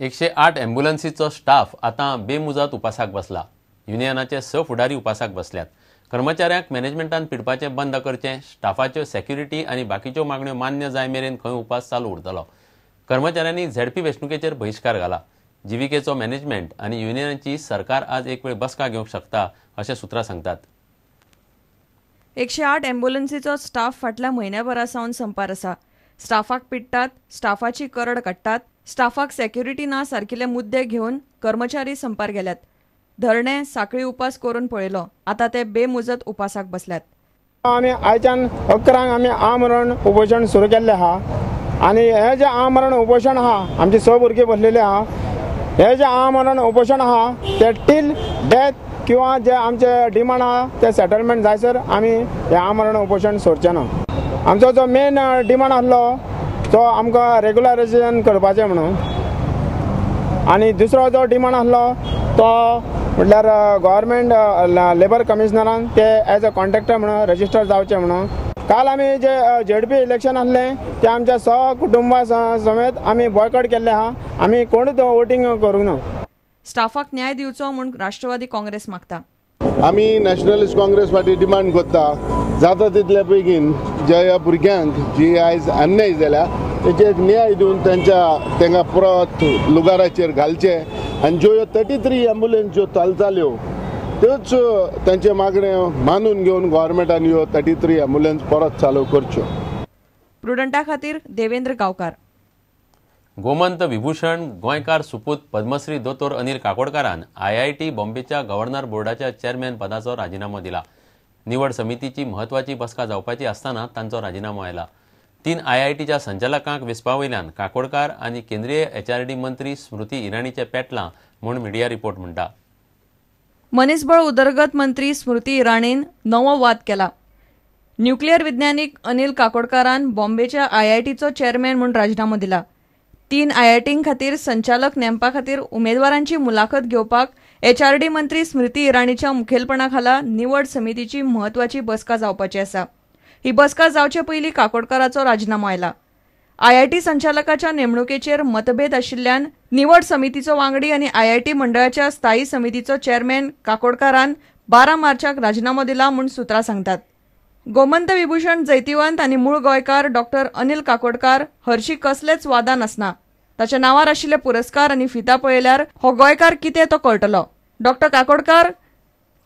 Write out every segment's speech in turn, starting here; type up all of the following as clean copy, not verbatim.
108 ॲम्ब्युलन्सीचो staff आता बेमुजत उपासाक बसला। युनियनाचे 6 फुडारी उपासाक बसल्यात। कर्मचाऱ्यांक मॅनेजमेंटान पिडपाचे बंद करचे, स्टाफाच्यो सेक्युरिटी आनी बाकीच्यो मागण्यो मान्य जाय मेरेन खंय उपास चालू उरतलो। कर्मचाऱ्यांनी झेडपी वेंचणुकेचेर बहिष्कार घाला। जीव्हीकेचो मॅनेजमेंट आनी युनियनाची सरकार आज एक वेळ बसका घेवंक शकता अशें सुत्रां सांगतात। 108 ॲम्ब्युलन्सीचो स्टाफ फाटल्या म्हयन्याभरासावन संपार आसा। स्टाफाक पिडटात, स्टाफाची करड काडटात, स्टाफाक सेक्युरिटी ना सारकिले मुद्दे घेवन कर्मचारी संपार गेल्यात। धरणे साखळी उपास करून पळयलो, आता ते बेमुजत उपासाक बसल्यात। आमी आयच्यान 11 आमी आमरण उपोशण सुरू केल्लें आहा आनी हे जे आमरण उपोशण आहा आमची 6 भुरगीं बसलेले आहा। हे जे आमरण उपोशण आहा ते टील डेथ किंवा जे आमचे डिमांड आहा ते सेटलमेंट जायसर आमी हे आमरण उपोशण सोडचे ना। आमचो जो मेन डिमांड आसलो तो आमकां रेग्युलरायजेशन करपाचें म्हणून, आनी दुसरो जो डिमांड आसलो तो म्हटल्यार गव्हर्मेंट लेबर कमिशनरान ते एज अ कॉन्ट्रॅक्टर म्हणून रजिस्टर जावचे म्हणून। काल आमी जे झेडपी इलेक्शन आसलें ते आमच्या कुटुंबा समेत आमी बॉयकॉट केल्ले आहा। आमी कोणूच वोटींग करूंक ना। स्टाफाक न्याय दिवचो म्हूण राष्ट्रवादी काँग्रेस मागता। आमी नॅशनलिस्ट काँग्रेस पार्टी डिमांड करता जाता तितले बेगीन ज्या भुरग्यांक जी आयज अन्याय जाल्या तेचेर न्याय दिवन तांकां परत लुगाराचेर घालचे आनी ज्यो 33 ॲम्ब्युलन्स ज्यो चलताल्यो त्योच तांचे मागणे मानून घेवन गव्हर्मेंटान ह्यो 33 ॲम्ब्युलन्स परत चालू करच्यो। प्रुडंटा खातीर देवेंद्र गांवकार। गोमंत विभूषण गोंयकार सुपूत पद्मश्री दोतोर अनिल काकोडकारान IIT बॉम्बेच्या गव्हर्नर बोर्डाच्या चेअरमॅन पदाचो राजीनामो दिला। निवड समितीची महत्वाची बसका जावपाची आसतना तांचो राजीनामो आयला। 3 IITच्या संचालकांक वेसपावयल्यान काकोडकार आनी केंद्रीय HRD मंत्री स्मृती इराणीचे पेटला म्हूण मिडिया रिपोर्ट म्हणटा। मनीसबळ उदरगत मंत्री स्मृती इराणीन नवो वाद केला। न्यूक्लियर विज्ञानीक अनिल काकोडकारान बॉम्बेच्या IITचो चेअरमॅन म्हूण राजीनामो दिला। 3 IITीं खातीर संचालक नेमपा खातीर उमेदवारांची मुलाखत घेवपाक HRD मंत्री स्मृती इराणीच्या मुखेलपणा खाला निवड समितीची महत्वाची बसका जावपाची आसा। ही बसका जावचे पयलीं काकोडकाराचो राजीनामो आयला। IIT संचालकाच्या नेमणुकेचेर मतभेद आशिल्ल्यान निवड समितीचो वांगडी आनी IIT मंडळाच्या स्थायी समितीचो चेअरमॅन काकोडकारान 12 मार्चाक राजीनामो दिला म्हूण सुत्रां सांगतात। गोमंत विभूषण जैतिवंत आनी मूळ गोंयकार डॉ अनिल काकोडकार हरशी कसलेच वादान आसना। ताच्या नांवार आशिल्ले पुरस्कार आनी फिता पळयल्यार हो गोंयकार कितें तो कळटलो। डॉ काकोडकार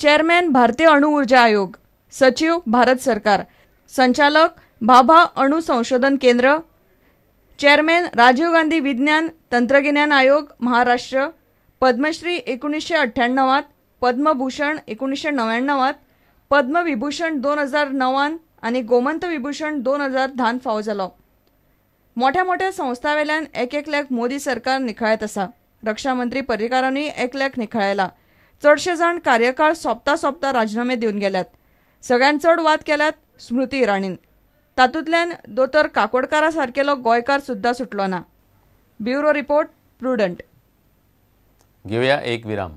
चेअरमॅन भारतीय अणु उर्जा आयोग, सचिव भारत सरकार, संचालक भाभा अणु संशोधन केंद्र, चेअरमॅन राजीव गांधी विज्ञान तंत्रगिन्यान आयोग महाराष्ट्र, पद्मश्री 1998, पद्मभूषण 1999, पद्मविभूषण 2009 आनी गोमंत विभूषण 2010 फावो जालो। मोठ्या मोठ्या संस्थांवेल्यान एक मोदी सरकार निखळत आसा। रक्षा मंत्री पर्रीकारांनी एकल्याक निखळयला। चडशे जाण कार्यकाळ सोंपता राजीनामे दिवन गेल्यात। सगळ्यात चड वाद केल्यात स्मृती इराणीन। तातूंतल्यान दोतोर काकोडकारा सारकेलो गोंयकार सुद्धा सुटलो ना। Bureau report, prudent. घेवया एक विराम।